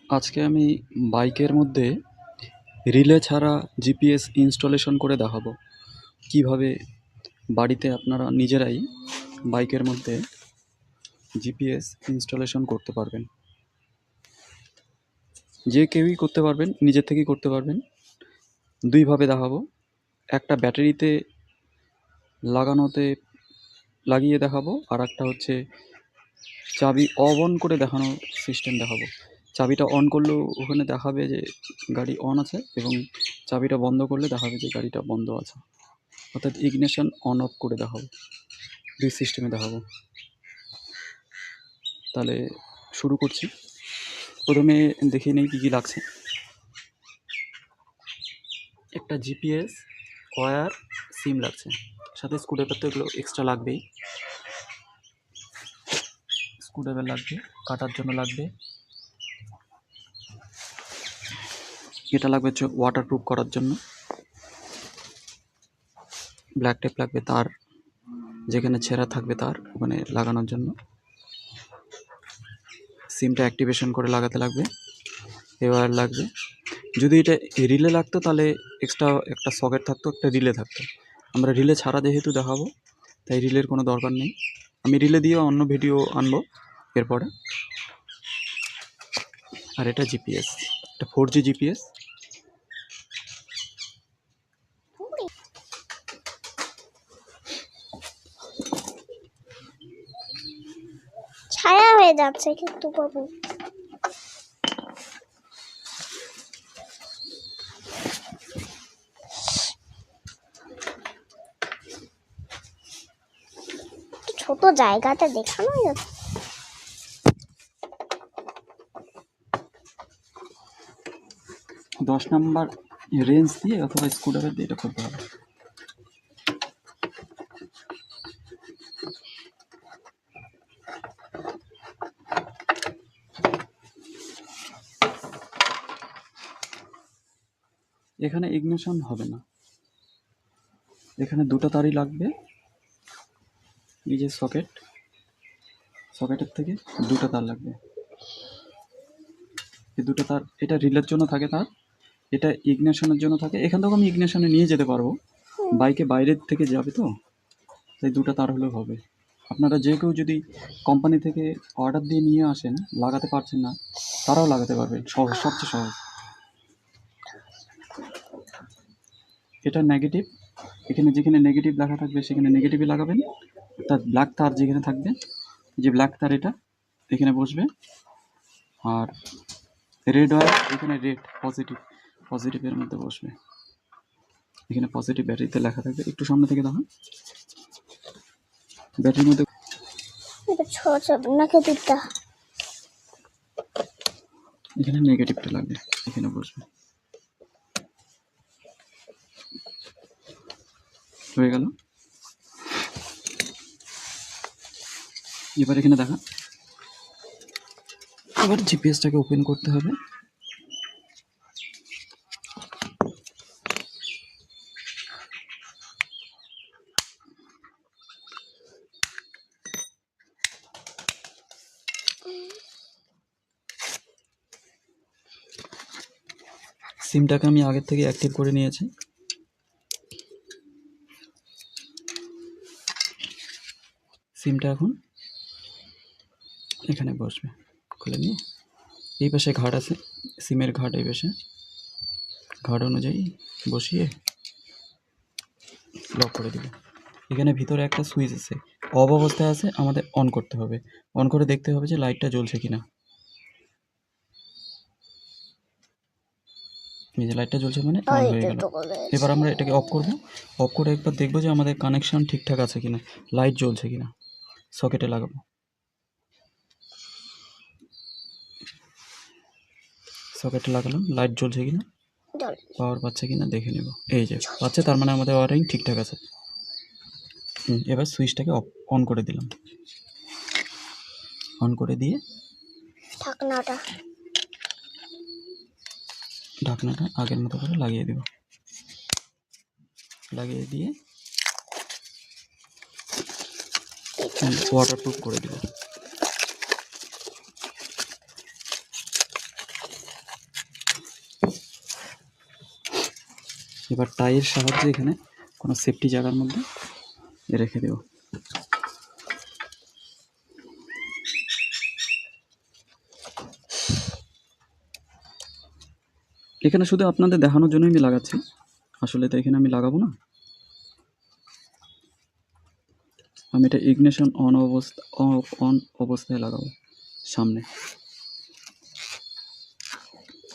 আজকে আমি বাইকের মধ্যে রিলে ছাড়া জিপিএস ইনস্টলেশন করে দেখাবো কিভাবে বাড়িতে আপনারা নিজেরাই বাইকের মধ্যে জিপিএস ইনস্টলেশন করতে পারবেন। যে কেউই করতে পারবেন, নিজের থেকেই করতে পারবেন। দুইভাবে দেখাবো, একটা ব্যাটারিতে লাগিয়ে দেখাবো, আর একটা হচ্ছে চাবি অন করে দেখানোর সিস্টেম দেখাবো। চাবিটা অন করলেও ওখানে দেখাবে যে গাড়ি অন আছে, এবং চাবিটা বন্ধ করলে দেখাবে যে গাড়িটা বন্ধ আছে। অর্থাৎ ইগনিশন অন অফ করে দেখাবো, দুই সিস্টেমে দেখাবো। তাহলে শুরু করছি। প্রথমে দেখে নেই কী কী লাগছে। একটা জিপিএস, ওয়্যার, সিম লাগছে, সাথে স্ক্রুড্রাইভার তো এগুলো এক্সট্রা লাগবেই। স্ক্রুড্রাইভার লাগবে, কাটার জন্য লাগবে। এটা লাগবে হচ্ছে ওয়াটারপ্রুফ করার জন্য। ব্ল্যাক টেপ লাগবে তার, যেখানে ছেঁড়া থাকবে তার ওখানে লাগানোর জন্য। সিমটা অ্যাক্টিভেশন করে লাগাতে লাগবে। ওয়্যার লাগবে। যদি এটা রিলে লাগতো তাহলে এক্সট্রা একটা সকেট থাকতো, একটা রিলে থাকতো। আমরা রিলে ছাড়া যেহেতু দেখাবো, তাই রিলের কোনো দরকার নেই। আমি রিলে দিয়ে অন্য ভিডিও আনবো এরপরে। আর এটা জিপিএস, এটা 4G জিপিএস। ছায়া হয়ে যাচ্ছে কিন্তু বাবু। ছোট জায়গাতে দেখানো যাচ্ছে। 10 নাম্বার রেঞ্জ দিয়ে অথবা স্ক্রুড্রাইভার দিয়ে এটা করতে হবে। এখানে ইগনিশন হবে না, এখানে দুটো তারই লাগবে। এই যে সকেটের থেকে দুটো তার লাগবে। এই দুটো তার, এটা রিলের জন্য থাকে তার, এটা ইগনিশনের জন্য থাকে। এখান থেকে আমি ইগনিশনে নিয়ে যেতে পারবো, বাইকে বাইরের থেকে যাবে তো, তাই দুটো তার হলেও হবে। আপনারা যে কেউ যদি কোম্পানি থেকে অর্ডার দিয়ে নিয়ে আসেন, লাগাতে পারছেন না, তারাও লাগাতে পারবেন, সহজ, সবচেয়ে সহজ। এটা নেগেটিভ, এখানে যেখানে নেগেটিভ লেখা থাকবে সেখানে নেগেটিভই লাগাবেন। অর্থাৎ ব্ল্যাক তার যেখানে থাকবে, যে ব্ল্যাক তার এটা এখানে বসবে। আর রেড ওয়্যার এখানে রেড, পজিটিভের মধ্যে বসবে। এখানে পজিটিভ ব্যাটারিতে লেখা থাকবে। একটু সামনে থেকে দেখো, ব্যাটারির মধ্যে এখানে নেগেটিভটা লাগবে, এখানে বসবে। হয়ে গেল। এবার এখানে দেখা, এবার জিপিএসটাকে ওপেন করতে হবে। সিমটাকে আমি আগের থেকে অ্যাক্টিভ করে নিয়েছি। সিমটা এখন এখানে বসবে, খুলে নিয়ে এই পাশে ঘাট আছে, সিমের ঘাট এই পাশে, ঘাট অনুযায়ী বসিয়ে লক করে দেব। এখানে ভিতরে একটা সুইচ আছে, অফ অবস্থায় আছে, আমাদের অন করতে হবে। অন করে দেখতে হবে যে লাইটটা জ্বলছে কিনা। এই যে লাইটটা জ্বলছে মানে অন হয়ে গেল। এবার আমরা এটাকে অফ করব। অফ করে একবার দেখবো যে আমাদের কানেকশন ঠিকঠাক আছে কিনা, লাইট জ্বলছে কিনা। সকেটে লাগাবো, সকেটে লাগালাম, লাইট জ্বলছে কিনা, পাওয়ার পাচ্ছে কিনা দেখে নেব। এই যে পাচ্ছে, তার মানে আমাদের ওয়ারিং ঠিকঠাক আছে। এবার সুইচটাকে অন করে দিলাম। অন করে দিয়ে ঢাকনাটা আগের মতো করে লাগিয়ে দেব। লাগিয়ে দিয়ে ওয়াটারপ্রুফ করে দেব। এবার টাইয়ের সাহায্যে এখানে কোনো সেফটি জায়গার মধ্যে রেখে দেব। এখানে শুধু আপনাদের দেখানোর জন্যই আমি লাগাচ্ছি, আসলে তো এখানে আমি লাগাবো না। আমি এটা ইগনিশন অন অবস্থায় লাগাবো সামনে।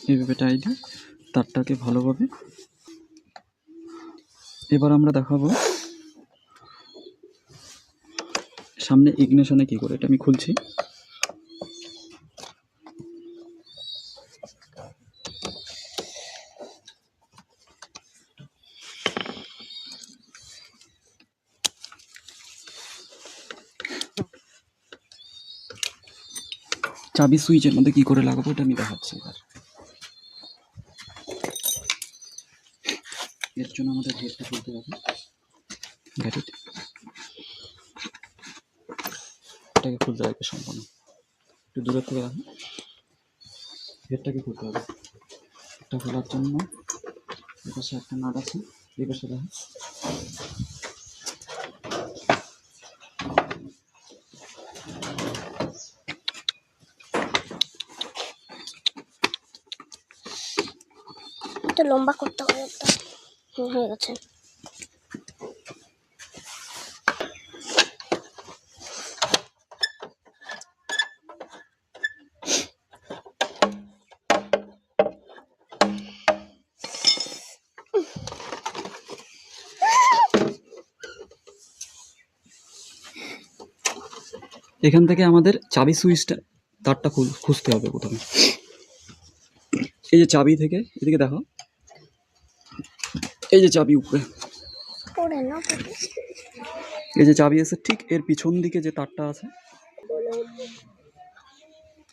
এইভাবে টাই দিয়ে তারটাকে ভালোভাবে। এবার আমরা দেখাবো সামনে ইগনিশনে কী করে। এটা আমি খুলছি। চাবি সুইচের মধ্যে কী করে লাগাবো এটা আমি দেখাচ্ছি এবার। এর জন্য আমাদের গেটটা খুলতে হবে। এটাকে খুলতে হবে সম্পূর্ণ, একটু দূরের থেকে রাখুন। গেটটাকে খুলতে হবে। এটা খোলার জন্য এপাশে একটা নাট আছে, এই পাশে দেখুন। একটু লম্বা করতে হবে একটা। হয়ে গেছে। এখান থেকে আমাদের চাবি সুইচটা তারটা খুঁজতে হবে প্রথমে। এই যে চাবি থেকে এদিকে দেখো, এই যে চাবি উপরে, পড়ে না এই যে চাবি আছে ঠিক এর পিছন দিকে যে তারটা আছে,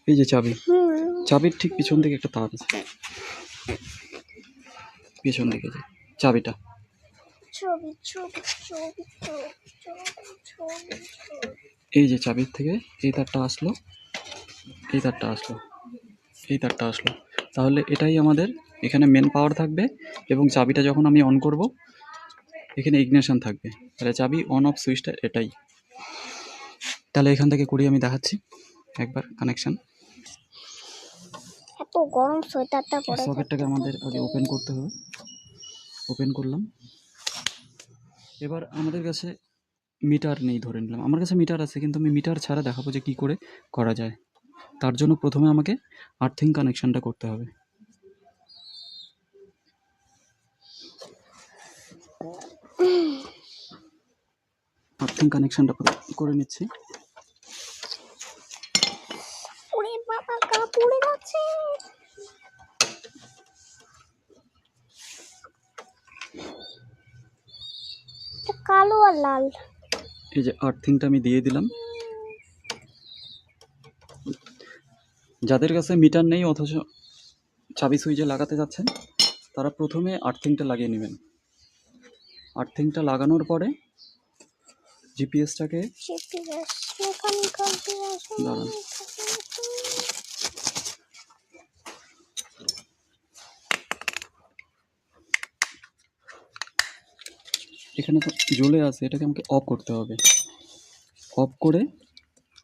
এই যে চাবি, চাবির ঠিক পিছন দিকে একটা তার আছে, পিছন দিকে যে চাবিটা। ছবি ছবি ছবি ছবি ছবি। এই যে চাবির থেকে এই তারটা আসলো, এই তারটা আসলো, এই তারটা আসলো। তাহলে এটাই আমাদের এখানে মেন পাওয়ার থাকবে, এবং চাবিটা যখন আমি অন করব এখানে ইগনিশন থাকবে। তাহলে চাবি অন অফ সুইচটা এটাই। তাহলে এখান থেকে করি আমি দেখাচ্ছি একবার কানেকশান। এত গরম সোয়েটারটা পরে সকেটটাকে আমাদের আগে ওপেন করতে হবে। ওপেন করলাম। এবার আমাদের কাছে মিটার নেই ধরে নিলাম, আমার কাছে মিটার আছে কিন্তু আমি মিটার ছাড়া দেখাবো যে কী করে করা যায়। তার জন্য প্রথমে আমাকে আর্থিং কানেকশানটা করতে হবে। আর্থিং কানেকশানটা করে নিচ্ছি। ওরে বাবা গা পুড়ে যাচ্ছে। কালো আর লাল। এই যে আর্থিংটা আমি দিয়ে দিলাম। যাদের কাছে মিটার নেই অথচ চাবি সুইচে লাগাতে যাচ্ছেন তারা প্রথমে আর্থিংটা লাগিয়ে নেবেন। আর্থিংটা লাগানোর পরে জিপিএসটাকে দাঁড়ান, এখানে তো জ্বলে আছে, এটাকে আমাকে অফ করতে হবে। অফ করে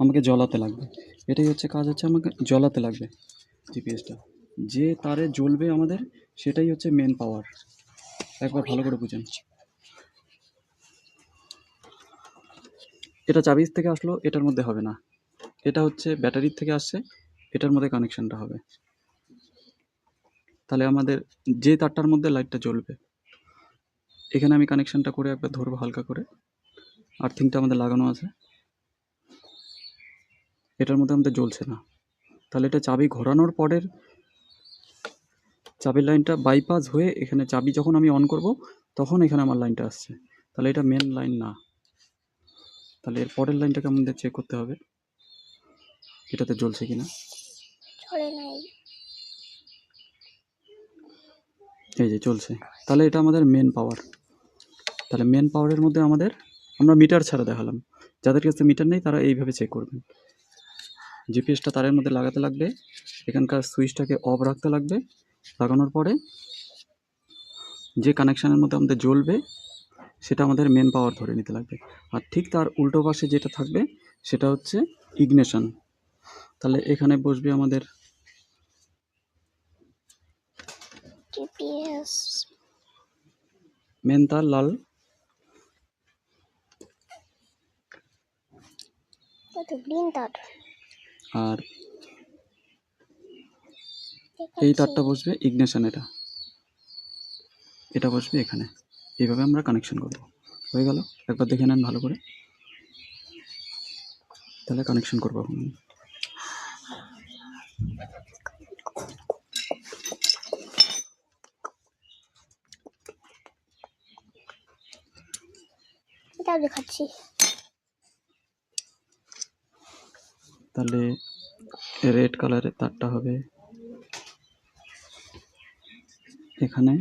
আমাকে জ্বলাতে লাগবে, এটাই হচ্ছে কাজ, হচ্ছে আমাকে জ্বলাতে লাগবে জিপিএসটা। যে তারে জ্বলবে আমাদের সেটাই হচ্ছে মেন পাওয়ার। একবার ভালো করে বুঝেন। এটা চাবিজ থেকে আসলো, এটার মধ্যে হবে না, এটা হচ্ছে ব্যাটারির থেকে আসছে, এটার মধ্যে কানেকশানটা হবে। তাহলে আমাদের যে তারটার মধ্যে লাইটটা জ্বলবে, এখানে আমি কানেকশানটা করে একবার ধরবো হালকা করে। আর্থিংটা আমাদের লাগানো আছে, এটার মধ্যে আমাদের জ্বলছে না। তাহলে এটা চাবি ঘোরানোর পরের চাবির লাইনটা বাইপাস হয়ে এখানে চাবি যখন আমি অন করব তখন এখানে আমার লাইনটা আসছে। তাহলে এটা মেন লাইন না। তাহলে এর পরের লাইনটাকে আমাদের চেক করতে হবে এটাতে জ্বলছে কিনা। এই যে চলছে, তাহলে এটা আমাদের মেন পাওয়ার। তাহলে মেন পাওয়ারের মধ্যে আমাদের, আমরা মিটার ছাড়া দেখালাম, যাদের কাছে মিটার নেই তারা এইভাবে চেক করবেন। জিপিএসটা তারের মধ্যে লাগাতে লাগবে, এখানকার সুইচটাকে অফ রাখতে লাগবে, লাগানোর পরে যে কানেকশানের মধ্যে আমাদের জ্বলবে সেটা আমাদের মেন পাওয়ার ধরে নিতে লাগবে। আর ঠিক তার উল্টো পাশে যেটা থাকবে সেটা হচ্ছে ইগনিশন। তাহলে এখানে বসবে আমাদের GPS মেন তার লাল, তো গ্রিন তার আর এই তারটা বসবে ইগনিশন। এটা বসবে এখানে। এইভাবে আমরা কানেকশন করব। হয়ে গেল? একবার দেখে নেন ভালো করে। তাহলে কানেকশন করবো এখন আমি। এটা দেখাচ্ছি। তাহলে রেড কালারের তারটা হবে এখানে,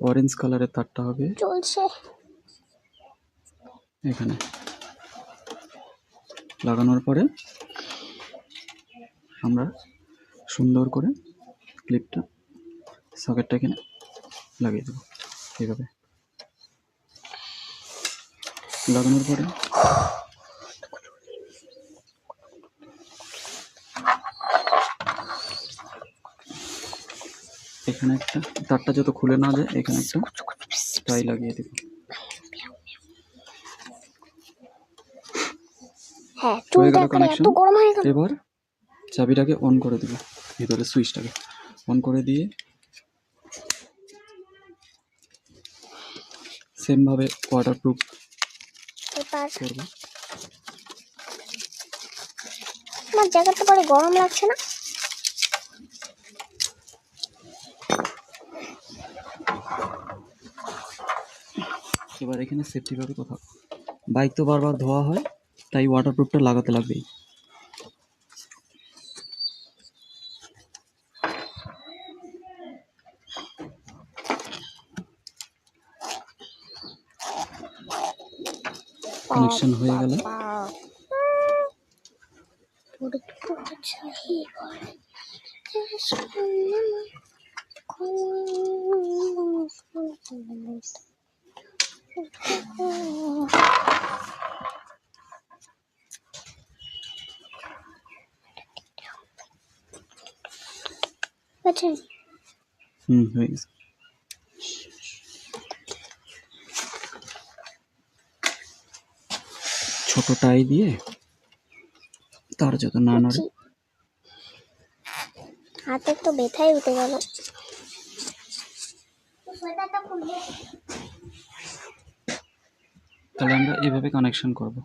অরেঞ্জ কালারের তারটা হবে চলছে। এখানে। লাগানোর পরে আমরা সুন্দর করে ক্লিপটা সকেটটা এখানে লাগিয়ে দেবো এইভাবে। লাগানোর পরে এখানে একটা তারটা যত খুলে না যায় এখানে একটা টাই লাগিয়ে দেবো। হ্যাঁ, হয়ে চুলটা গেল এত কানেকশন। গরম হয়ে গেল। এবার চাবিটাকে অন করে দেবো, ভিতরে সুইচটাকে অন করে দিয়ে সেমভাবে ওয়াটারপ্রুফ এবার করবো। আমার জায়গাটা পরে গরম লাগছে না? এবার এখানে সেফটিভাবে কোথাও, বাইক তো বারবার ধোয়া হয় তাই ওয়াটারপ্রুফটা লাগাতে লাগবেই। কানেকশন হয়ে গেল। আচ্ছা, হয়ে গেছে। ছোট টাই দিয়ে তার যত না নড়ে। হাতে তো ব্যথাই উঠে গেল। তাহলে আমরা এভাবে কানেকশন করব।